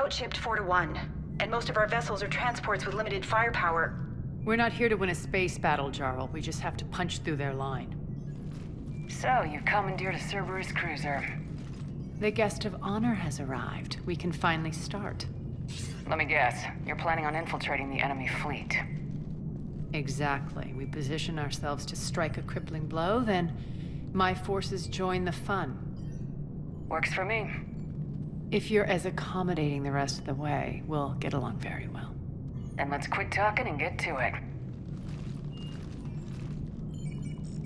outshipped 4-1, and most of our vessels are transports with limited firepower. We're not here to win a space battle, Jarl. We just have to punch through their line. So, you've commandeered a Cerberus cruiser. The guest of honor has arrived. We can finally start. Let me guess, you're planning on infiltrating the enemy fleet. Exactly. We position ourselves to strike a crippling blow, then my forces join the fun. Works for me. If you're as accommodating the rest of the way, we'll get along very well. Then let's quit talking and get to it.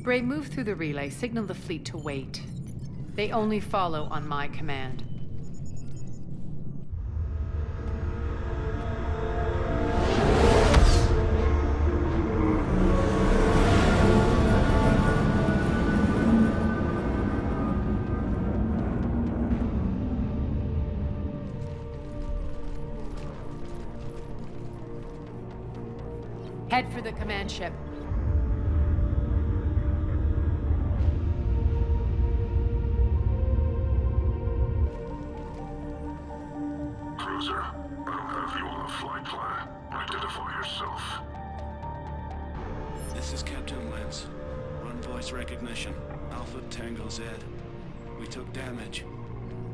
Bray, move through the relay. Signal the fleet to wait. They only follow on my command. Head for the command ship. Cruiser, I don't have you on the flight plan. Identify yourself. This is Captain Lance. Run voice recognition. Alpha Tango Z. We took damage.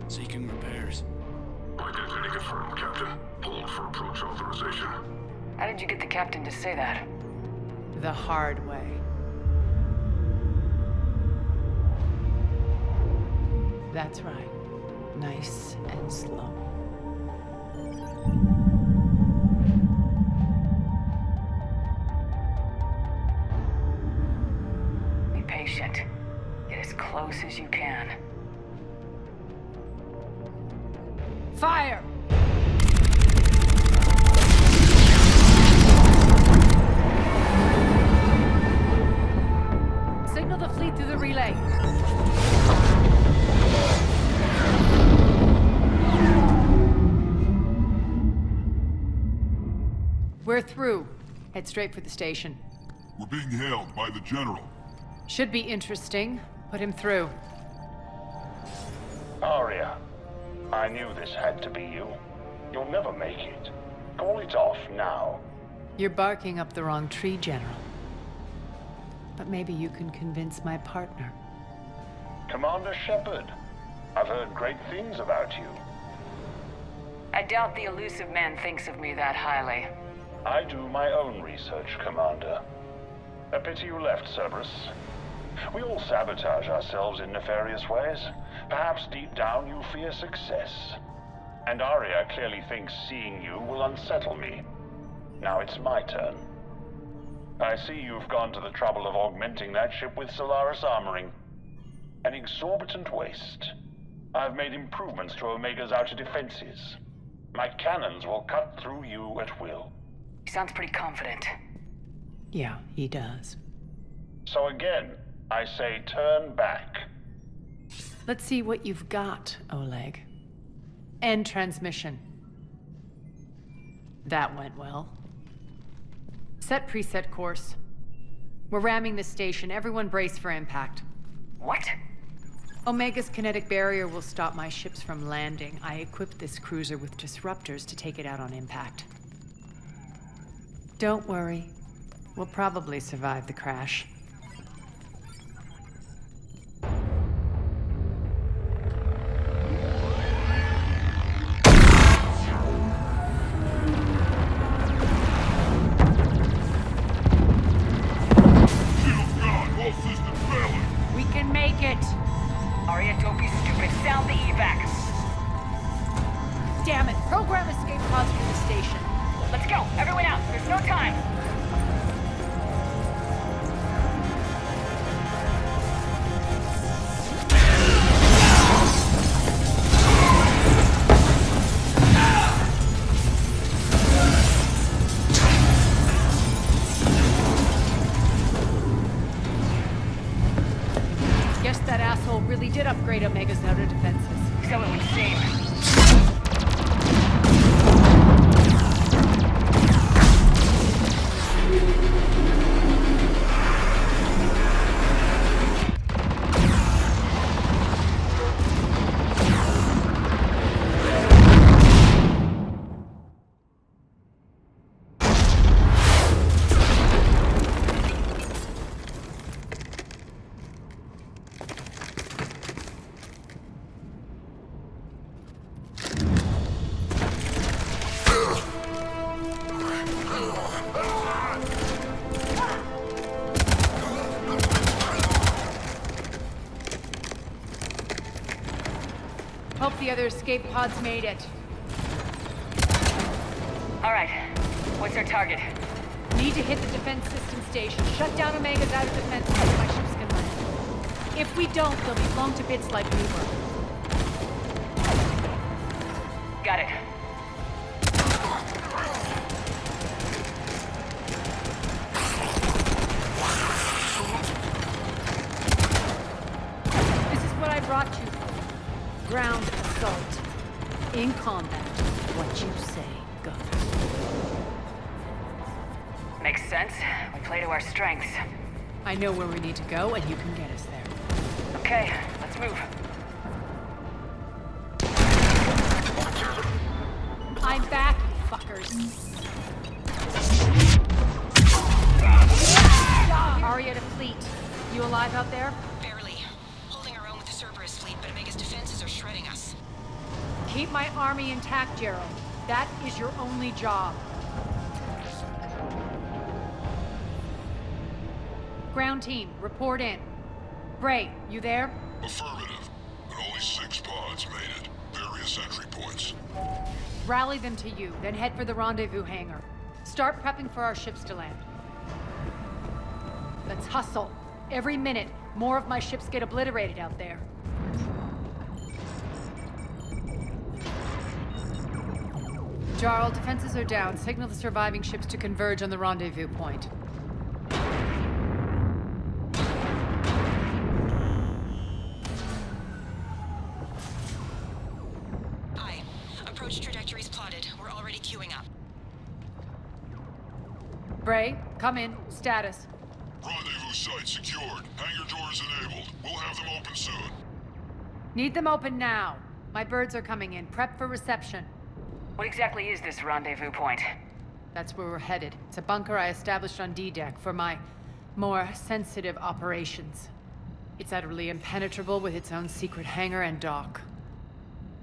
Seeking repairs. Identity confirmed, Captain. Hold for approach authorization. How did you get the captain to say that? The hard way. That's right. Nice and slow. Be patient. Get as close as you can. Fire! Signal the fleet through the relay. We're through. Head straight for the station. We're being hailed by the General. Should be interesting. Put him through. Aria, I knew this had to be you. You'll never make it. Call it off now. You're barking up the wrong tree, General. But maybe you can convince my partner. Commander Shepard, I've heard great things about you. I doubt the Illusive Man thinks of me that highly. I do my own research, Commander. A pity you left, Cerberus. We all sabotage ourselves in nefarious ways. Perhaps deep down you fear success. And Aria clearly thinks seeing you will unsettle me. Now it's my turn. I see you've gone to the trouble of augmenting that ship with Solaris armoring. An exorbitant waste. I've made improvements to Omega's outer defenses. My cannons will cut through you at will. He sounds pretty confident. Yeah, he does. So again, I say turn back. Let's see what you've got, Oleg. End transmission. That went well. Set preset course. We're ramming the station. Everyone brace for impact. What? Omega's kinetic barrier will stop my ships from landing. I equipped this cruiser with disruptors to take it out on impact. Don't worry. We'll probably survive the crash. We can make it! Aria, don't be stupid. Sound the evac. Damn it! Program escape pods from the station. Let's go. Everyone out. There's no time. Guess that asshole really did upgrade Omega's outer defenses. So it would seem. Hope the other escape pods made it. All right. What's our target? Need to hit the defense system station. Shut down Omega's outer defense so my ships can land. If we don't, they'll be blown to bits like Reaper. Got it. This is what I brought you for. Ground assault. In combat, what you say goes. Makes sense. We play to our strengths. I know where we need to go, and you can get us there. Okay, let's move. I'm back, you fuckers. Aria T'Loak, you alive out there? Barely. Holding our own with the Cerberus fleet, but Omega's defenses are shredding us. Keep my army intact, Gerald. That is your only job. Ground team, report in. Bray, you there? Affirmative. But only 6 pods made it. Various entry points. Rally them to you, then head for the rendezvous hangar. Start prepping for our ships to land. Let's hustle. Every minute, more of my ships get obliterated out there. Jarl, defenses are down. Signal the surviving ships to converge on the rendezvous point. Aye. Approach trajectories plotted. We're already queuing up. Bray, come in. Status. Rendezvous site secured. Hangar doors enabled. We'll have them open soon. Need them open now. My birds are coming in. Prep for reception. What exactly is this rendezvous point? That's where we're headed. It's a bunker I established on D-Deck for my more sensitive operations. It's utterly impenetrable with its own secret hangar and dock.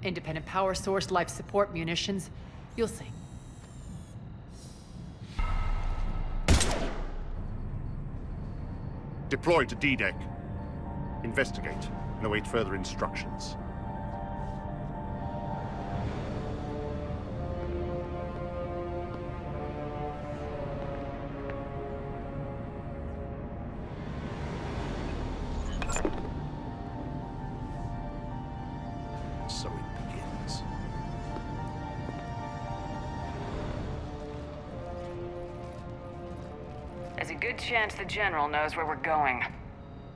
Independent power source, life support, munitions. You'll see. Deploy to D-Deck. Investigate and await further instructions. So it begins. There's a good chance the General knows where we're going.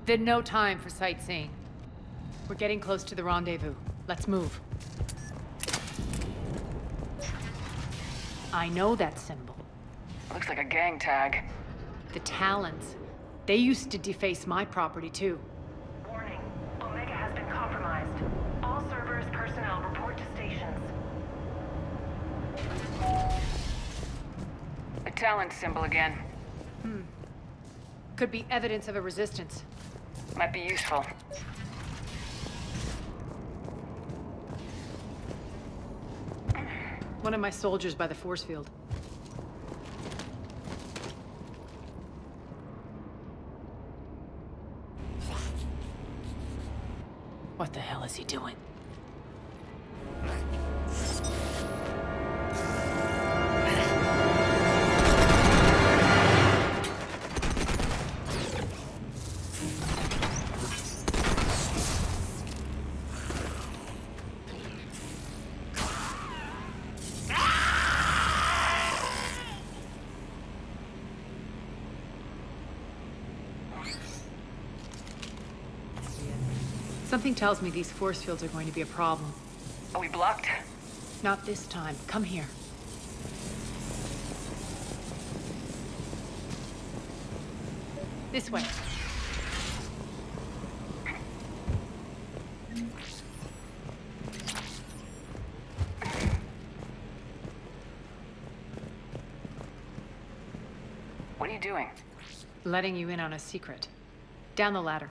Then no time for sightseeing. We're getting close to the rendezvous. Let's move. I know that symbol. Looks like a gang tag. The Talons. They used to deface my property too. Warning. Omega has been compromised. All Cerberus personnel report to stations. The Talon symbol again. Could be evidence of a resistance. Might be useful. One of my soldiers by the force field. What the hell is he doing? Something tells me these force fields are going to be a problem. Are we blocked? Not this time. Come here. This way. What are you doing? Letting you in on a secret. Down the ladder.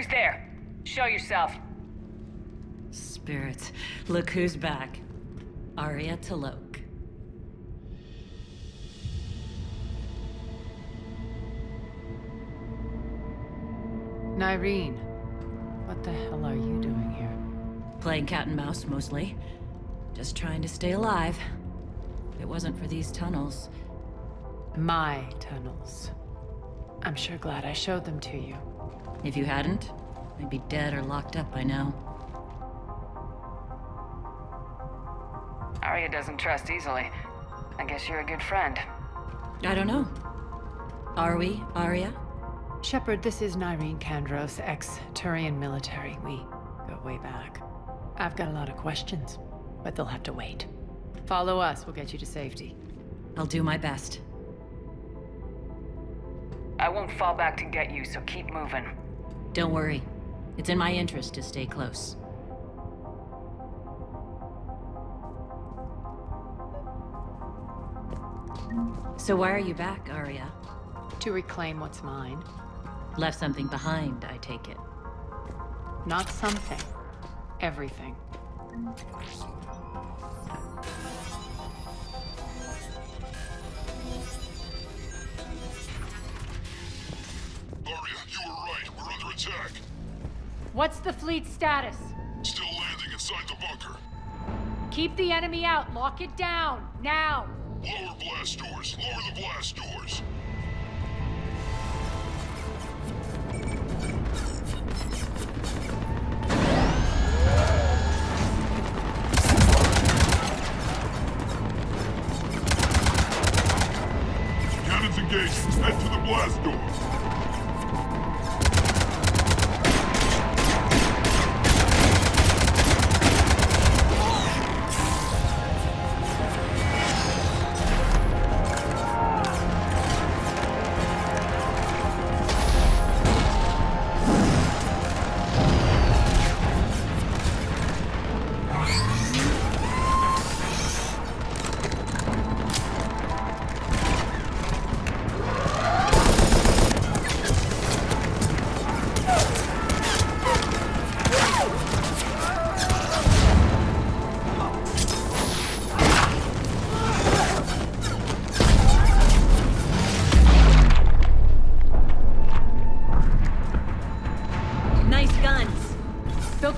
Who's there? Show yourself. Spirits, look who's back. Aria T'Loak. Nyreen, what the hell are you doing here? Playing cat and mouse, mostly. Just trying to stay alive. If it wasn't for these tunnels... My tunnels. I'm sure glad I showed them to you. If you hadn't, I'd be dead or locked up by now. Aria doesn't trust easily. I guess you're a good friend. I don't know. Are we, Aria? Shepard, this is Nyreen Kandros, ex-Turian military. We go way back. I've got a lot of questions, but they'll have to wait. Follow us, we'll get you to safety. I'll do my best. I won't fall back to get you, so keep moving. Don't worry. It's in my interest to stay close. So why are you back, Aria? To reclaim what's mine. Left something behind, I take it. Not something. Everything. Aria, you were right. We're under attack. What's the fleet's status? Still landing inside the bunker. Keep the enemy out. Lock it down. Now! Lower blast doors. Lower the blast doors. Cannons engaged. Head to the blast door.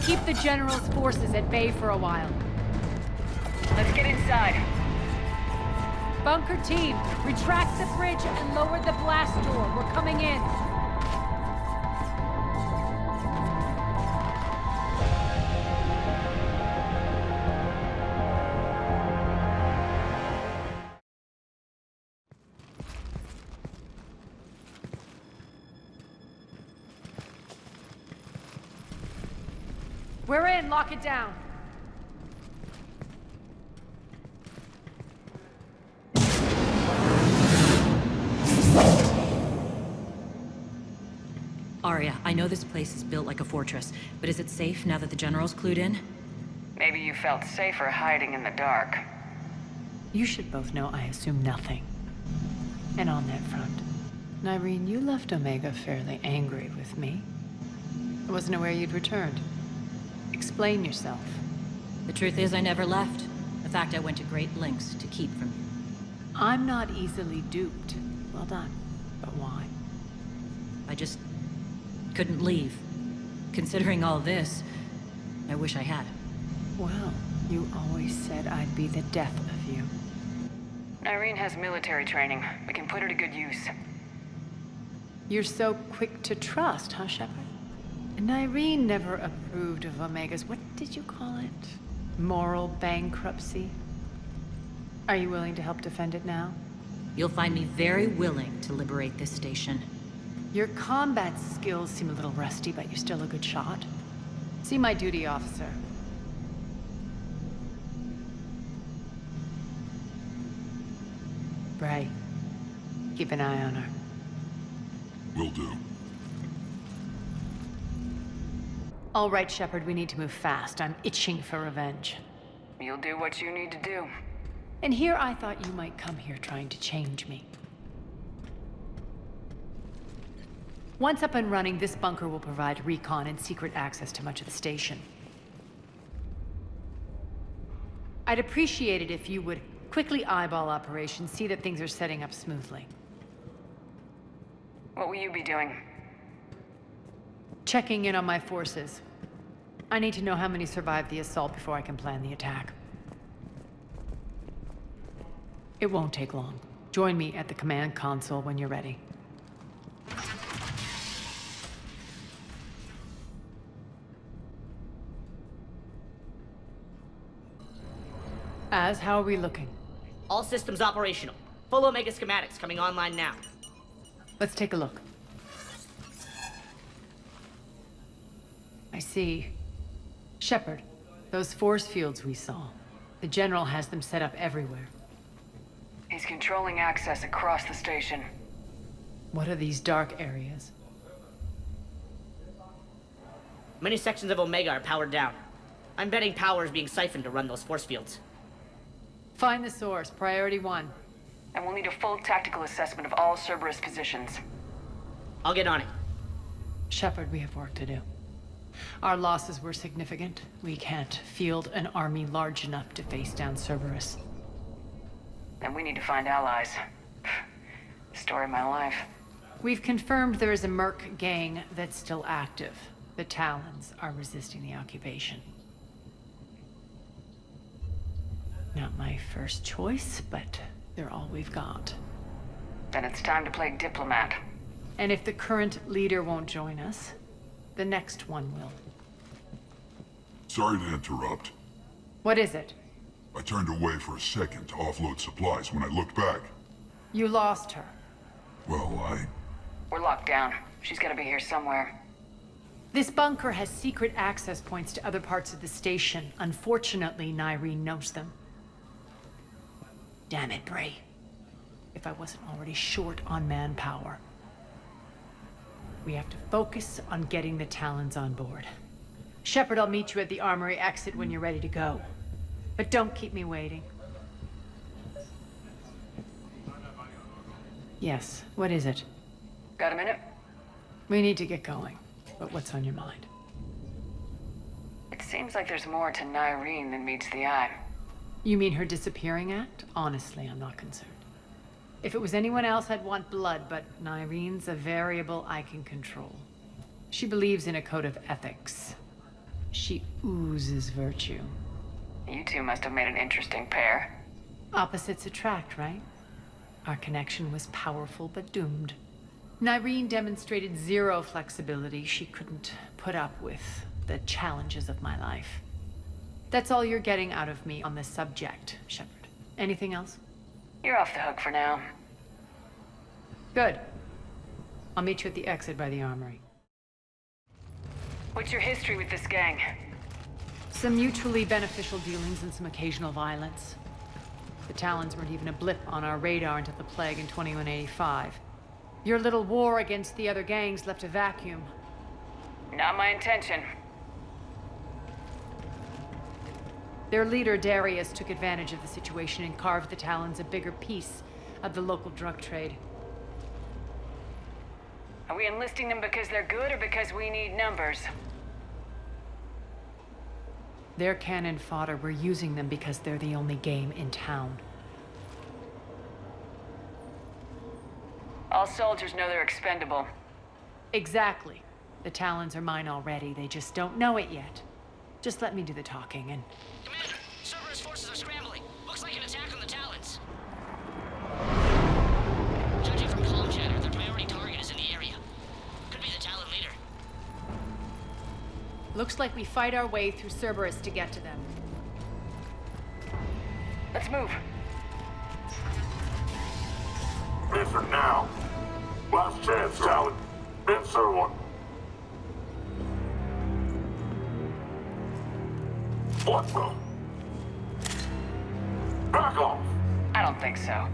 Keep the General's forces at bay for a while. Let's get inside. Bunker team, retract the bridge and lower the blast door. We're coming in. We're in, lock it down. Aria, I know this place is built like a fortress, but is it safe now that the General's clued in? Maybe you felt safer hiding in the dark. You should both know I assume nothing. And on that front, Nyreen, you left Omega fairly angry with me. I wasn't aware you'd returned. Explain yourself. The truth is I never left. In fact, I went to great lengths to keep from you. I'm not easily duped. Well done. But why? I just couldn't leave. Considering all this, I wish I had. Well, you always said I'd be the death of you. Nyreen has military training. We can put her to good use. You're so quick to trust, huh, Shepard? Nyreen never approved of Omega's, what did you call it? Moral bankruptcy? Are you willing to help defend it now? You'll find me very willing to liberate this station. Your combat skills seem a little rusty, but you're still a good shot. See my duty officer. Bray, keep an eye on her. Will do. All right, Shepard, we need to move fast. I'm itching for revenge. You'll do what you need to do. And here I thought you might come here trying to change me. Once up and running, this bunker will provide recon and secret access to much of the station. I'd appreciate it if you would quickly eyeball operations, see that things are setting up smoothly. What will you be doing? Checking in on my forces. I need to know how many survived the assault before I can plan the attack. It won't take long. Join me at the command console when you're ready. How are we looking? All systems operational. Full Omega schematics coming online now. Let's take a look. I see. Shepard, those force fields we saw. The General has them set up everywhere. He's controlling access across the station. What are these dark areas? Many sections of Omega are powered down. I'm betting power is being siphoned to run those force fields. Find the source, priority 1. And we'll need a full tactical assessment of all Cerberus positions. I'll get on it. Shepard, we have work to do. Our losses were significant. We can't field an army large enough to face down Cerberus. And we need to find allies. Story of my life. We've confirmed there is a merc gang that's still active. The Talons are resisting the occupation. Not my first choice, but they're all we've got. Then it's time to play diplomat. And if the current leader won't join us, the next one will. Sorry to interrupt. What is it? I turned away for a second to offload supplies. When I looked back, You lost her. well, We're locked down. She's gotta be here somewhere. This bunker has secret access points to other parts of the station. Unfortunately, Nyreen knows them. Damn it, Bray. If I wasn't already short on manpower. We have to focus on getting the Talons on board. Shepard, I'll meet you at the armory exit when you're ready to go. But don't keep me waiting. Yes, what is it? Got a minute? We need to get going. But what's on your mind? It seems like there's more to Nyreen than meets the eye. You mean her disappearing act? Honestly, I'm not concerned. If it was anyone else, I'd want blood, but Nyreen's a variable I can control. She believes in a code of ethics. She oozes virtue. You two must have made an interesting pair. Opposites attract, right? Our connection was powerful but doomed. Nyreen demonstrated zero flexibility. She couldn't put up with the challenges of my life. That's all you're getting out of me on this subject, Shepard. Anything else? You're off the hook for now. Good. I'll meet you at the exit by the armory. What's your history with this gang? Some mutually beneficial dealings and some occasional violence. The Talons weren't even a blip on our radar until the plague in 2185. Your little war against the other gangs left a vacuum. Not my intention. Their leader, Darius, took advantage of the situation and carved the Talons a bigger piece of the local drug trade. Are we enlisting them because they're good or because we need numbers? They're cannon fodder. We're using them because they're the only game in town. All soldiers know they're expendable. Exactly. The Talons are mine already. They just don't know it yet. Just let me do the talking and... Commander, Cerberus forces are scrambling. Looks like an attack on the Talons. Judging from comm chatter, their priority target is in the area. Could be the Talon leader. Looks like we fight our way through Cerberus to get to them. Let's move. Answer now. Last chance, Talon. Answer one. What the? Back off! I don't think so.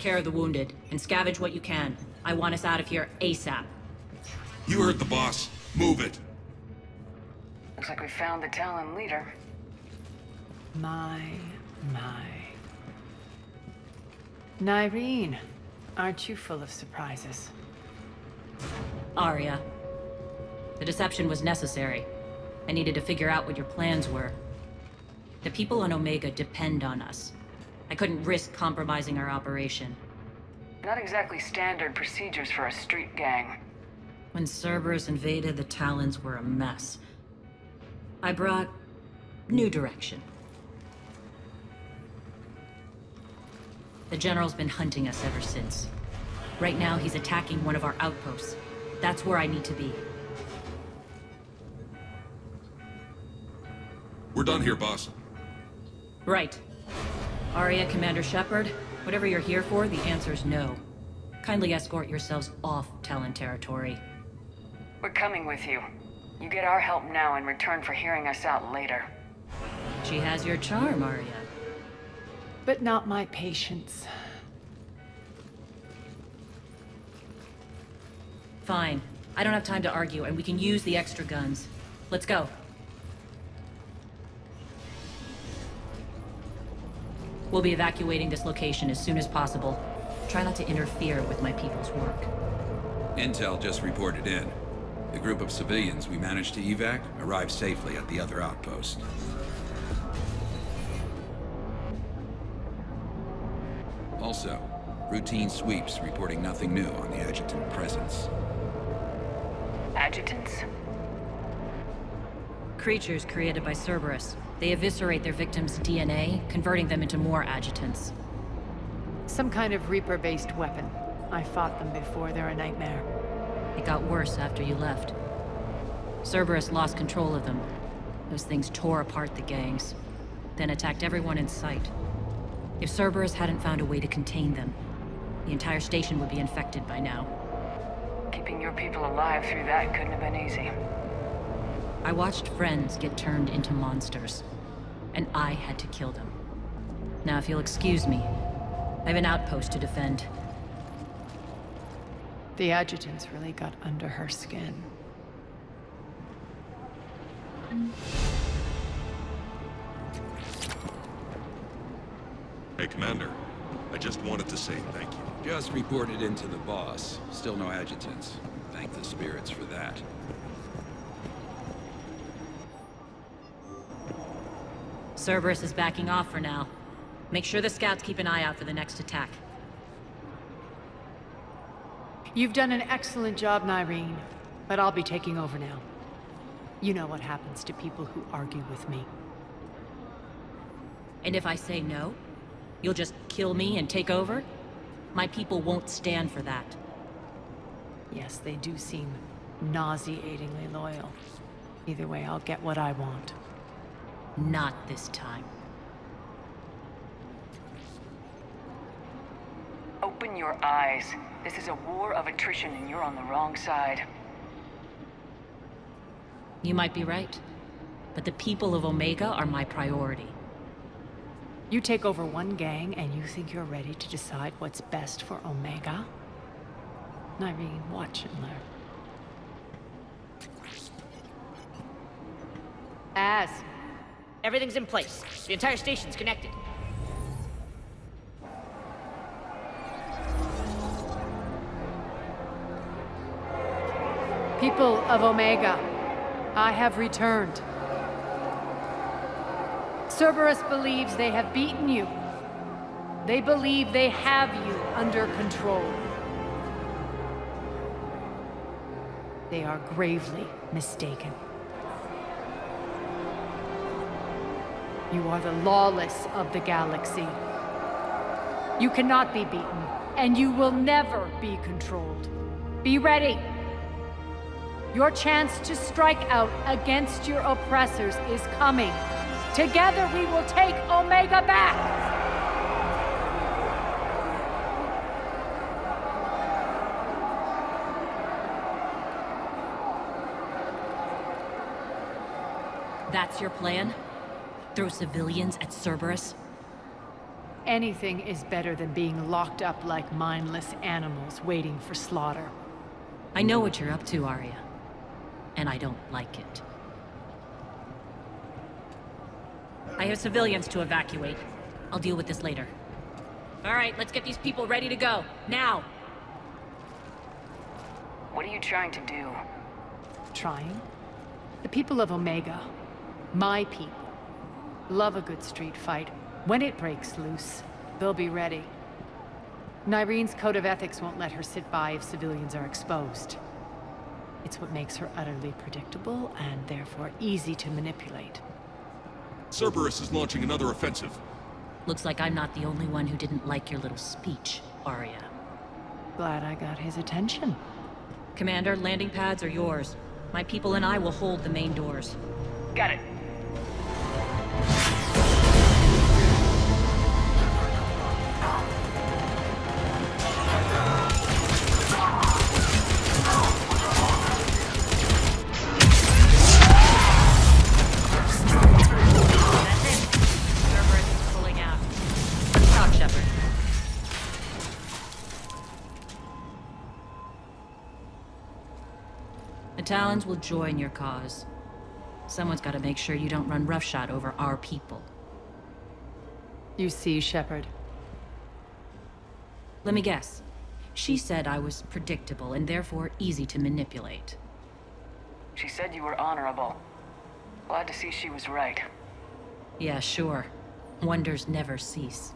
care of the wounded, and scavenge what you can. I want us out of here ASAP. You heard the boss. Move it. Looks like we found the Talon leader. My. Nyreen, aren't you full of surprises? Aria. The deception was necessary. I needed to figure out what your plans were. The people on Omega depend on us. I couldn't risk compromising our operation. Not exactly standard procedures for a street gang. When Cerberus invaded, the Talons were a mess. I brought new direction. The General's been hunting us ever since. Right now, he's attacking one of our outposts. That's where I need to be. We're done here, boss. Right. Aria, Commander Shepard, whatever you're here for, the answer's no. Kindly escort yourselves off Talon territory. We're coming with you. You get our help now in return for hearing us out later. She has your charm, Aria. But not my patience. Fine. I don't have time to argue, and we can use the extra guns. Let's go. We'll be evacuating this location as soon as possible. Try not to interfere with my people's work. Intel just reported in. The group of civilians we managed to evac arrived safely at the other outpost. Also, routine sweeps reporting nothing new on the Adjutant presence. Adjutants? Creatures created by Cerberus. They eviscerate their victims' DNA, converting them into more adjutants. Some kind of Reaper-based weapon. I fought them before, they're a nightmare. It got worse after you left. Cerberus lost control of them. Those things tore apart the gangs, then attacked everyone in sight. If Cerberus hadn't found a way to contain them, the entire station would be infected by now. Keeping your people alive through that couldn't have been easy. I watched friends get turned into monsters, and I had to kill them. Now, if you'll excuse me, I have an outpost to defend. The Adjutants really got under her skin. Hey, Commander. I just wanted to say thank you. Just reported into the boss. Still no adjutants. Thank the spirits for that. Cerberus is backing off for now. Make sure the scouts keep an eye out for the next attack. You've done an excellent job, Nyreen, but I'll be taking over now. You know what happens to people who argue with me. And if I say no, you'll just kill me and take over? My people won't stand for that. Yes, they do seem nauseatingly loyal. Either way, I'll get what I want. Not this time. Open your eyes. This is a war of attrition and you're on the wrong side. You might be right, but the people of Omega are my priority. You take over one gang and you think you're ready to decide what's best for Omega? Nyreen, watch and learn. Everything's in place. The entire station's connected. People of Omega, I have returned. Cerberus believes they have beaten you. They believe they have you under control. They are gravely mistaken. You are the lawless of the galaxy. You cannot be beaten, and you will never be controlled. Be ready. Your chance to strike out against your oppressors is coming. Together we will take Omega back! That's your plan? Throw civilians at Cerberus? Anything is better than being locked up like mindless animals waiting for slaughter. I know what you're up to, Aria. And I don't like it. I have civilians to evacuate. I'll deal with this later. All right, let's get these people ready to go. Now! What are you trying to do? Trying? The people of Omega, my people, love a good street fight. When it breaks loose, they'll be ready. Nyreen's code of ethics won't let her sit by if civilians are exposed. It's what makes her utterly predictable and therefore easy to manipulate. Cerberus is launching another offensive. Looks like I'm not the only one who didn't like your little speech, Aria. Glad I got his attention. Commander, landing pads are yours. My people and I will hold the main doors. Got it. Shepard. The Talons will join your cause. Someone's got to make sure you don't run roughshod over our people. You see, Shepard. Let me guess. She said I was predictable and therefore easy to manipulate. She said you were honorable. Glad to see she was right. Yeah, sure. Wonders never cease.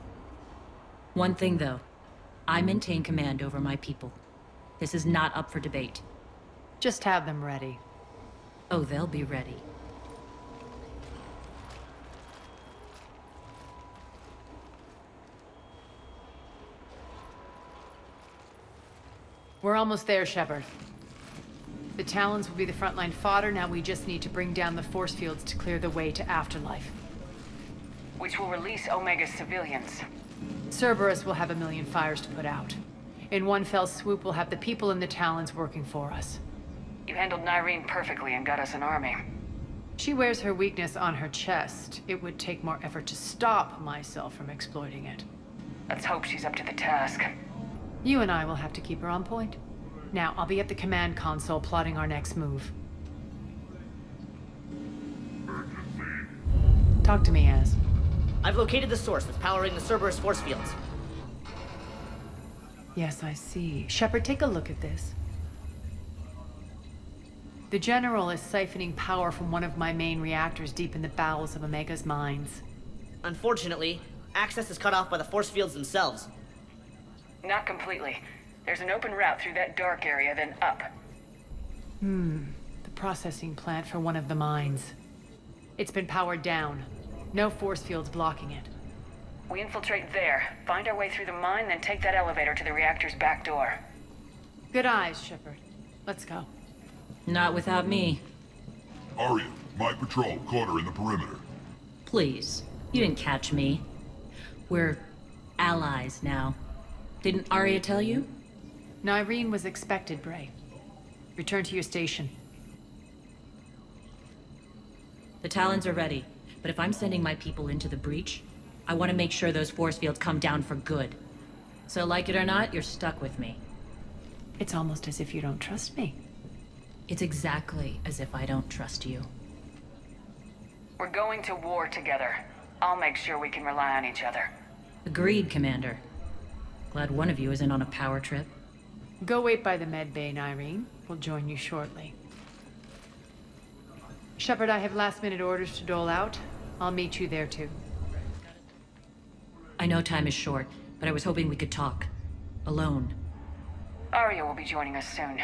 One thing, though. I maintain command over my people. This is not up for debate. Just have them ready. Oh, they'll be ready. We're almost there, Shepard. The Talons will be the frontline fodder. Now we just need to bring down the force fields to clear the way to Afterlife. Which will release Omega's civilians. Cerberus will have a million fires to put out. In one fell swoop, we'll have the people in the Talons working for us. You handled Nyreen perfectly and got us an army. She wears her weakness on her chest. It would take more effort to stop myself from exploiting it. Let's hope she's up to the task. You and I will have to keep her on point. Now, I'll be at the command console plotting our next move. Talk to me, Az. I've located the source that's powering the Cerberus force fields. Yes, I see. Shepard, take a look at this. The General is siphoning power from one of my main reactors deep in the bowels of Omega's mines. Unfortunately, access is cut off by the force fields themselves. Not completely. There's an open route through that dark area, then up. The processing plant for one of the mines. It's been powered down. No force fields blocking it. We infiltrate there, find our way through the mine, then take that elevator to the reactor's back door. Good eyes, Shepard. Let's go. Not without me. Aria, my patrol caught her in the perimeter. Please. You didn't catch me. We're allies now. Didn't Aria tell you? Nyreen was expected, Bray. Return to your station. The Talons are ready, but if I'm sending my people into the breach, I want to make sure those force fields come down for good. So like it or not, you're stuck with me. It's almost as if you don't trust me. It's exactly as if I don't trust you. We're going to war together. I'll make sure we can rely on each other. Agreed, Commander. Glad one of you isn't on a power trip. Go wait by the med bay, Nyreen. We'll join you shortly. Shepard, I have last-minute orders to dole out. I'll meet you there, too. I know time is short, but I was hoping we could talk. Alone. Aria will be joining us soon.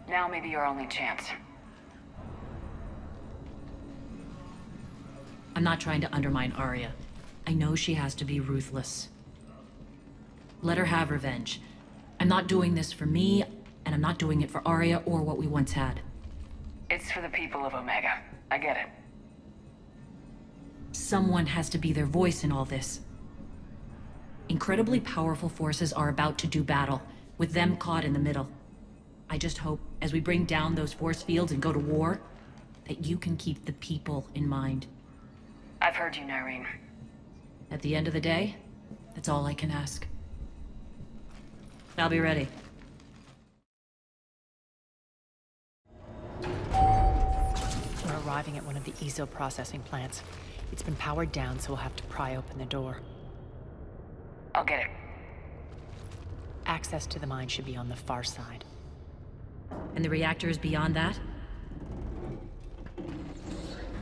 Now may be your only chance. I'm not trying to undermine Aria. I know she has to be ruthless. Let her have revenge. I'm not doing this for me, and I'm not doing it for Aria or what we once had. It's for the people of Omega. I get it. Someone has to be their voice in all this. Incredibly powerful forces are about to do battle, with them caught in the middle. I just hope, as we bring down those force fields and go to war, that you can keep the people in mind. I've heard you, Nyreen. At the end of the day, That's all I can ask. I'll be ready. We're arriving at one of the ESO processing plants. It's been powered down, so we'll have to pry open the door. I'll get it. Access to the mine should be on the far side. And the reactor is beyond that?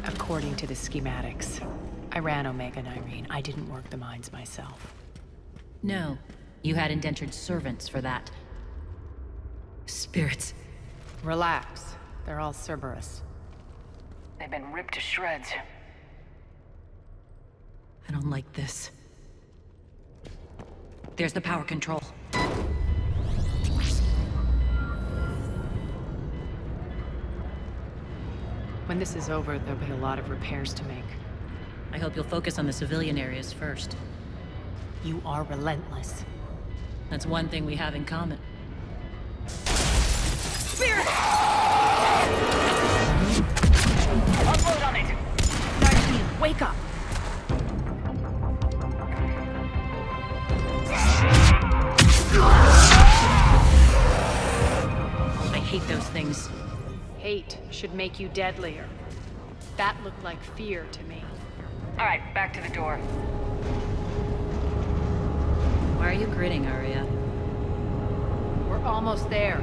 According to the schematics. I ran Omega, Nyreen. I didn't work the mines myself. No. You had indentured servants for that. Spirits. Relax. They're all Cerberus. They've been ripped to shreds. I don't like this. There's the power control. When this is over, there'll be a lot of repairs to make. I hope you'll focus on the civilian areas first. You are relentless. That's one thing we have in common. Spirit! Unload on it! Nyreen, wake up! I hate those things. Hate should make you deadlier. That looked like fear to me. Alright, back to the door. Why are you grinning, Aria? We're almost there.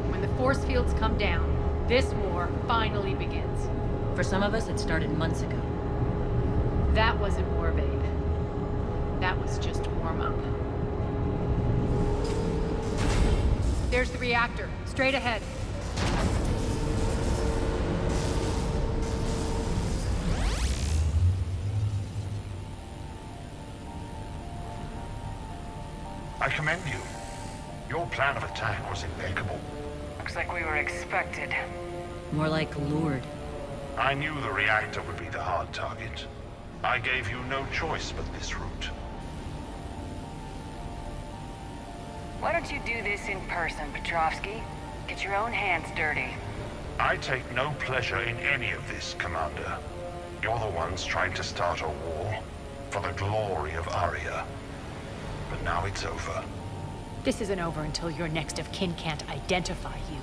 When the force fields come down, this war finally begins. For some of us, it started months ago. That wasn't war, babe. That was just warm-up. There's the reactor, straight ahead. I commend you. Your plan of attack was impeccable. Looks like we were expected. More like lured. I knew the reactor would be the hard target. I gave you no choice but this route. Why don't you do this in person, Petrovsky? Get your own hands dirty. I take no pleasure in any of this, Commander. You're the ones trying to start a war for the glory of Aria. But now it's over. This isn't over until your next of kin can't identify you.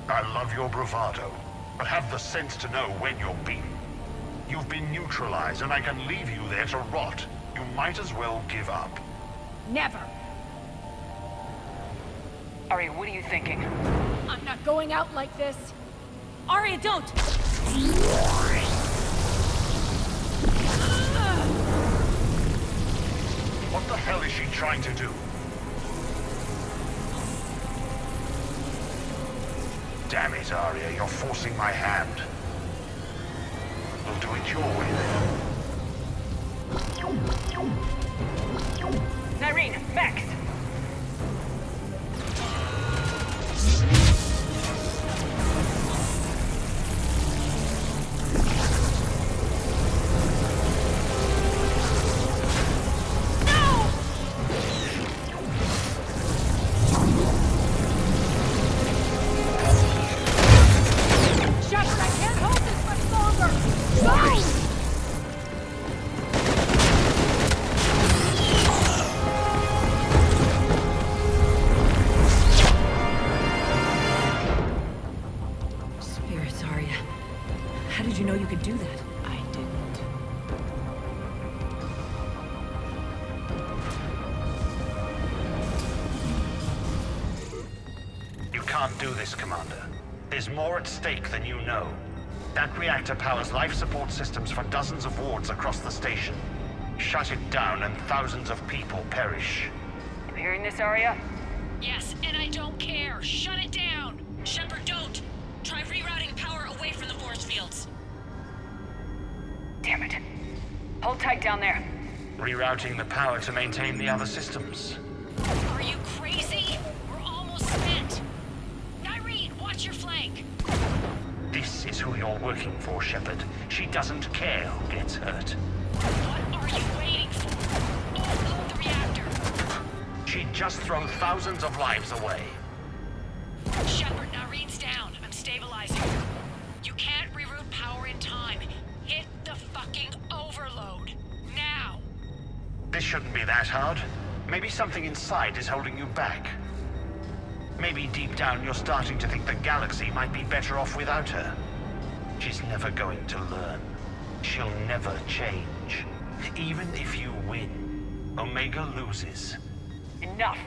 I love your bravado, but have the sense to know when you're beaten. You've been neutralized, and I can leave you there to rot. You might as well give up. Never! Aria, what are you thinking? I'm not going out like this. Aria, don't! What the hell is she trying to do? Damn it, Aria, you're forcing my hand. We'll do it your way then. Nyreen, Max! Do this, Commander. There's more at stake than you know. That reactor powers life support systems for dozens of wards across the station. Shut it down and thousands of people perish. You hearing this, Aria? Yes, and I don't care. Shut it down! Shepard, don't! Try rerouting power away from the force fields. Damn it. Hold tight down there. Rerouting the power to maintain the other systems. Are you crazy? We're almost spent. Watch your flank. This is who you're working for, Shepard. She doesn't care who gets hurt. What are you waiting for? Offload the reactor. She'd just throw thousands of lives away. Shepard, Nyreen's down. I'm stabilizing. You can't reroute power in time. Hit the fucking overload. Now. This shouldn't be that hard. Maybe something inside is holding you back. Maybe deep down you're starting to think the galaxy might be better off without her. She's never going to learn. She'll never change. Even if you win, Omega loses. Enough!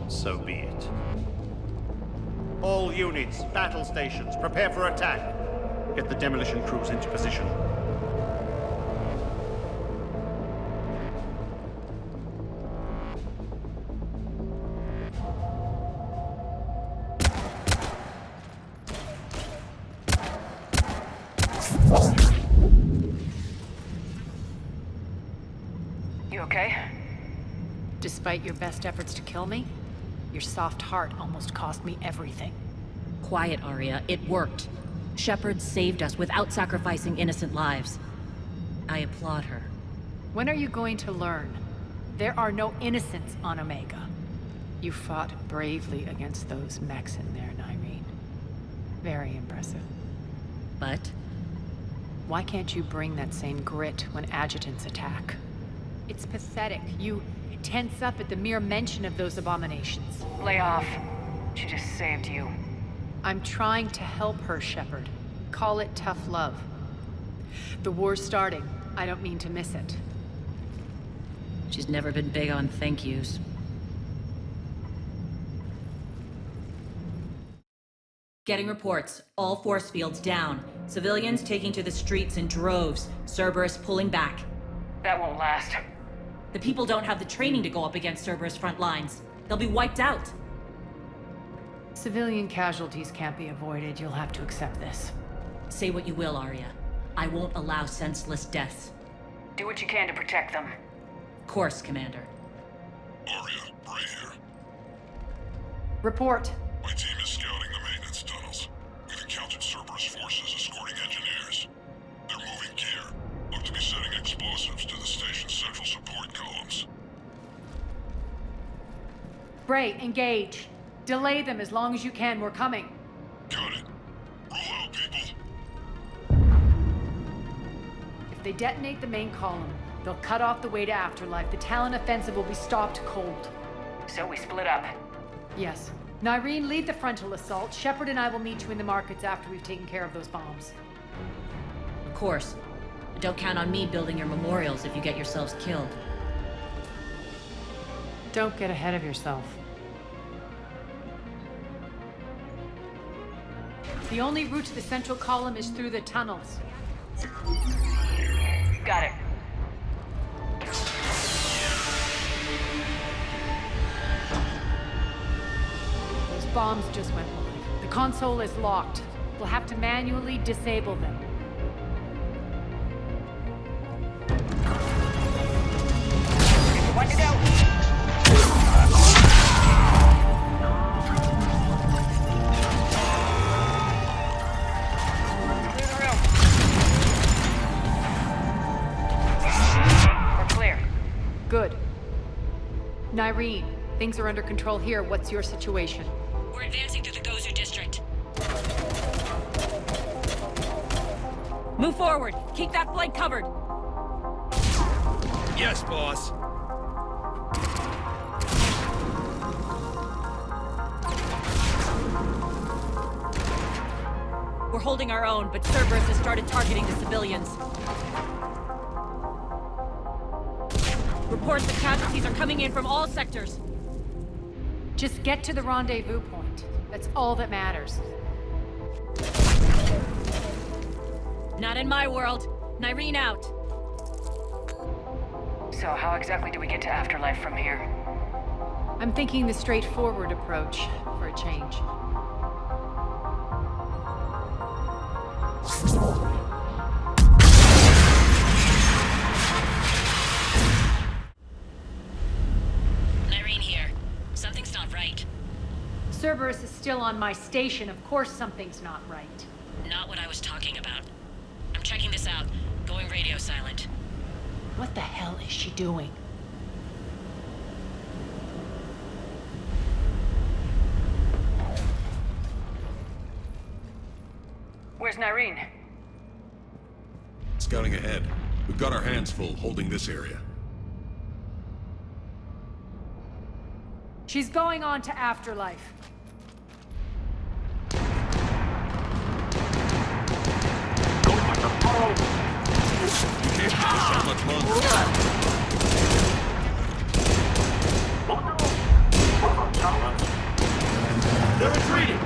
So be it. All units, battle stations, prepare for attack. Get the demolition crews into position. You okay? Despite your best efforts to kill me, your soft heart almost cost me everything. Quiet, Aria. It worked. Shepard saved us without sacrificing innocent lives. I applaud her. When are you going to learn? There are no innocents on Omega. You fought bravely against those mechs in there, Nyreen. Very impressive. But? Why can't you bring that same grit when adjutants attack? It's pathetic. You tense up at the mere mention of those abominations. Lay off. She just saved you. I'm trying to help her, Shepard. Call it tough love. The war's starting. I don't mean to miss it. She's never been big on thank yous. Getting reports. All force fields down. Civilians taking to the streets in droves. Cerberus pulling back. That won't last. The people don't have the training to go up against Cerberus front lines. They'll be wiped out. Civilian casualties can't be avoided. You'll have to accept this. Say what you will, Aria. I won't allow senseless deaths. Do what you can to protect them. Of course, Commander. Aria, right here. Report. My team is scouting the maintenance tunnels. We've encountered Cerberus forces escorting engineers. They're moving gear. Look to be setting explosives to the station's central support columns. Bray, engage. Delay them as long as you can. We're coming. Got it. Roll out, people. If they detonate the main column, they'll cut off the way to Afterlife. The Talon offensive will be stopped cold. So we split up. Yes. Nyreen, lead the frontal assault. Shepard and I will meet you in the markets after we've taken care of those bombs. Of course. But don't count on me building your memorials if you get yourselves killed. Don't get ahead of yourself. The only route to the central column is through the tunnels. Got it. Those bombs just went live. The console is locked. We'll have to manually disable them. One to go. Clear the room. We're clear. Good. Nyreen, things are under control here. What's your situation? We're advancing through the Gozu district. Move forward. Keep that flank covered. Yes, boss. We're holding our own, but Cerberus has started targeting the civilians. Reports that casualties are coming in from all sectors. Just get to the rendezvous point. That's all that matters. Not in my world. Nyreen out. So how exactly do we get to Afterlife from here? I'm thinking the straightforward approach for a change. Nyreen here. Something's not right. Cerberus is still on my station. Of course something's not right. Not what I was talking about. I'm checking this out. Going radio silent. What the hell is she doing? Where's Nyreen? Scouting ahead. We've got our hands full holding this area. She's going on to Afterlife. You can't keep us out much longer. They're retreating!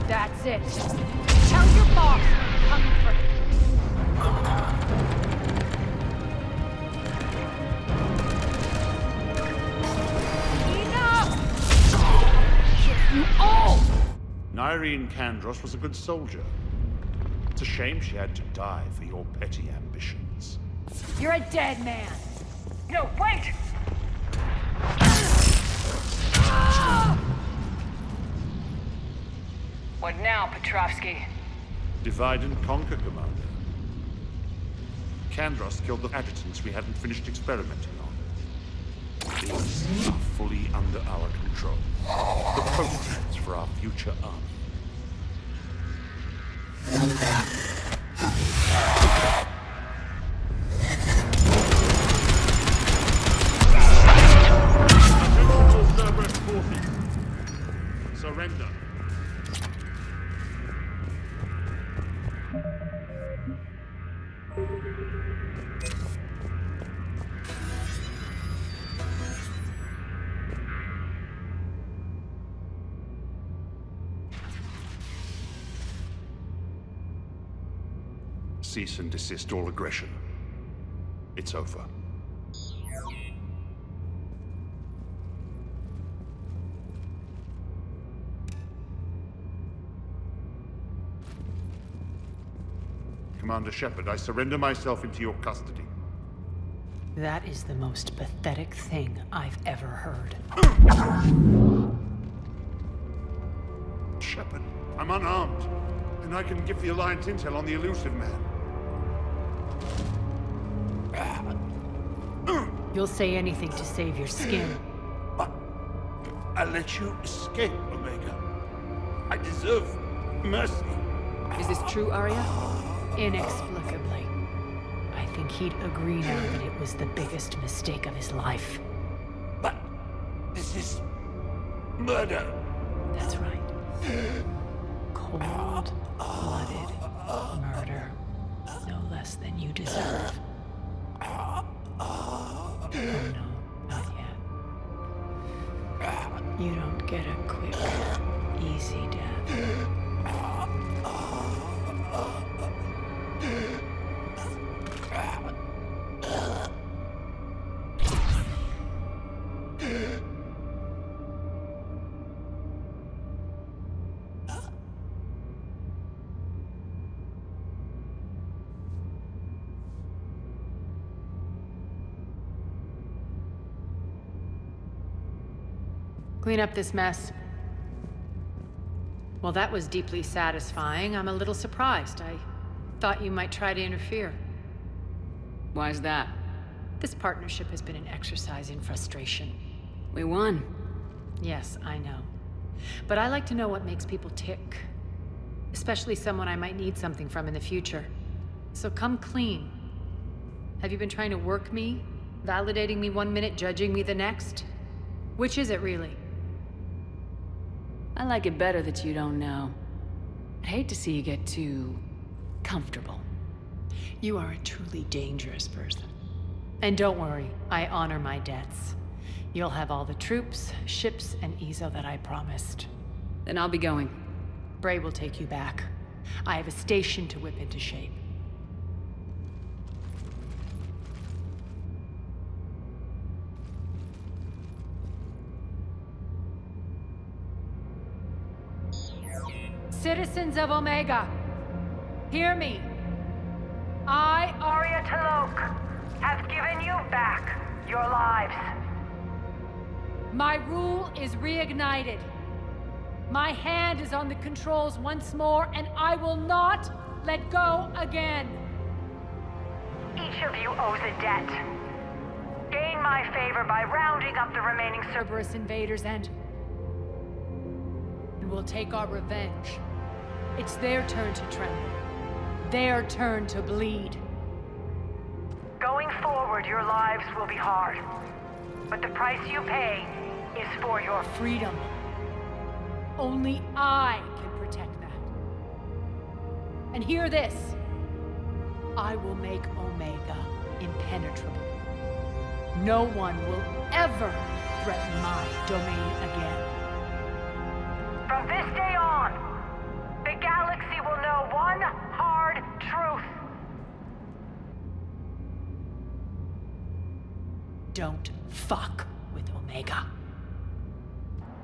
That's it. Tell your boss I'm coming for him. Enough! You all! Nyreen Kandros was a good soldier. It's a shame she had to die for your petty ambitions. You're a dead man. No, wait! What now, Petrovsky? Divide and conquer, Commander. Kandros killed the adjutants we hadn't finished experimenting on. These are fully under our control. The prototypes for our future army. Attention to Cerberus forces. Surrender. Cease and desist all aggression. It's over. Commander Shepard, I surrender myself into your custody. That is the most pathetic thing I've ever heard. Shepard, I'm unarmed, and I can give the Alliance intel on the Illusive Man. You'll say anything to save your skin. But I let you escape, Omega. I deserve mercy. Is this true, Aria? Inexplicably. I think he'd agree now that it was the biggest mistake of his life. But this is murder. That's right. Cold-blooded murder. No less than you deserve. Oh no, not yet. You don't get a quick, easy death. Clean up this mess. Well, that was deeply satisfying. I'm a little surprised. I thought you might try to interfere. Why's that? This partnership has been an exercise in frustration. We won. Yes, I know. But I like to know what makes people tick. Especially someone I might need something from in the future. So come clean. Have you been trying to work me? Validating me 1 minute, judging me the next? Which is it, really? I like it better that you don't know. I'd hate to see you get too comfortable. You are a truly dangerous person. And don't worry, I honor my debts. You'll have all the troops, ships, and Ezo that I promised. Then I'll be going. Bray will take you back. I have a station to whip into shape. Citizens of Omega, hear me. I, Aria T'Loak, have given you back your lives. My rule is reignited. My hand is on the controls once more, and I will not let go again. Each of you owes a debt. Gain my favor by rounding up the remaining Cerberus invaders and we'll take our revenge. It's their turn to tremble. Their turn to bleed. Going forward, your lives will be hard. But the price you pay is for your freedom. Only I can protect that. And hear this. I will make Omega impenetrable. No one will ever threaten my domain again. From this day on, the galaxy will know one hard truth. Don't fuck with Omega.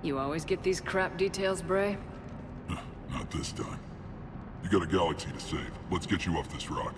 You always get these crap details, Bray? Not this time. You got a galaxy to save. Let's get you off this rock.